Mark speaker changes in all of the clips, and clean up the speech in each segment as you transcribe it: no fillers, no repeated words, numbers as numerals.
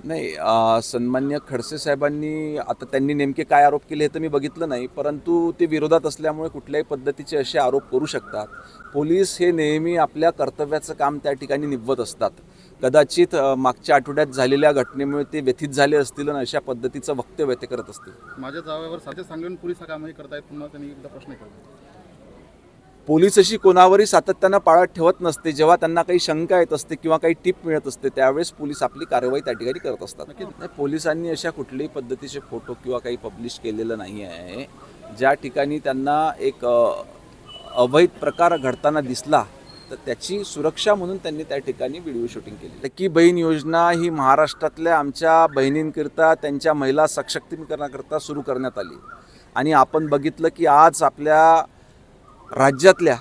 Speaker 1: नाही, सन्माननीय खडसे साहेबांनी आता त्यांनी नेमके काय आरोप केले हे तर मी बघितलं नाही, परंतु ते विरोधात असल्यामुळे कुठल्याही पद्धतीचे असे आरोप करू शकतात। पोलीस हे नेहमी आपल्या कर्तव्याचं काम त्या ठिकाणी निभवत असतात। कदाचित मागच्या आठवड्यात झालेल्या घटनेमुळे ते व्यथित झाले असतील आणि अशा पद्धतीचं वक्तव्य ते करत असतील।
Speaker 2: माझ्या जागेवर साथे सांगून पोलीस कामही करतायत, पुन्हा त्यांनी एकदा प्रश्न केला।
Speaker 1: पोलीस अशी कोणावरही सातत्यानं पाळत ठेवत नसते। जेव्हा त्यांना काही शंका येत असते किंवा काही टिप मिळत असते त्यावेळेस पोलीस आपली कारवाई त्या ठिकाणी करत असतात। पोलिसांनी अशा कुठल्याही पद्धतीचे फोटो किंवा काही पब्लिश केलेलं नाही आहे। ज्या ठिकाणी त्यांना एक अवैध प्रकार घडताना दिसला तर त्याची सुरक्षा म्हणून त्यांनी त्या ठिकाणी व्हिडिओ शूटिंग केली। लाडकी बहीण योजना ही महाराष्ट्रातल्या आमच्या बहिणींकरता त्यांच्या महिला सशक्तीकरणाकरता सुरू करण्यात आली आणि आपण बघितलं की आज आपल्या राज्यातल्या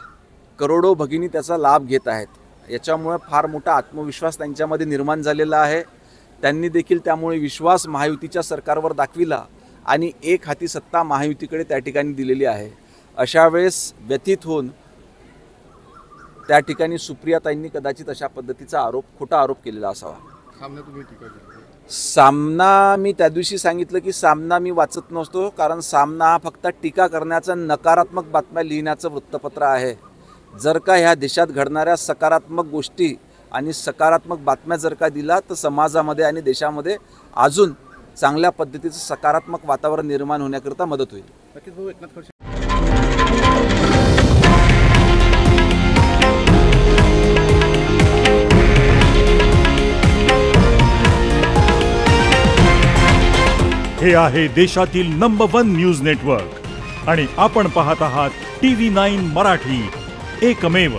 Speaker 1: करोडो भगिनी त्याचा लाभ घेत आहेत। याच्यामुळे फार मोठा आत्मविश्वास त्यांच्यामध्ये निर्माण झालेला आहे। त्यांनी देखील त्यामुळे विश्वास महायुतीच्या सरकारवर दाखविला आणि एक हाती सत्ता महायुतीकडे त्या ठिकाणी दिलेली आहे। अशा वेळेस व्यथित होऊन त्या ठिकाणी सुप्रियाताईंनी कदाचित अशा पद्धतीचा खोटा आरोप केलेला असावा। सामना मी त्या दिवशी सांगितलं की सामना मी वाचत नसतो, कारण सामना हा फक्त टीका करण्याचा, नकारात्मक बातम्या लिहिण्याचं वृत्तपत्र आहे। जर का ह्या देशात घडणाऱ्या सकारात्मक गोष्टी आणि सकारात्मक बातम्या जर का दिला तर समाजामध्ये आणि देशामध्ये अजून चांगल्या पद्धतीचं सकारात्मक वातावरण निर्माण होण्याकरता मदत होईल।
Speaker 2: नक्कीच भाऊ, एकनाथ खडसे
Speaker 3: हे आहे देशातील नंबर 1 न्यूज नेटवर्क आणि आपण पाहत आहात TV9 मराठी, एकमेव।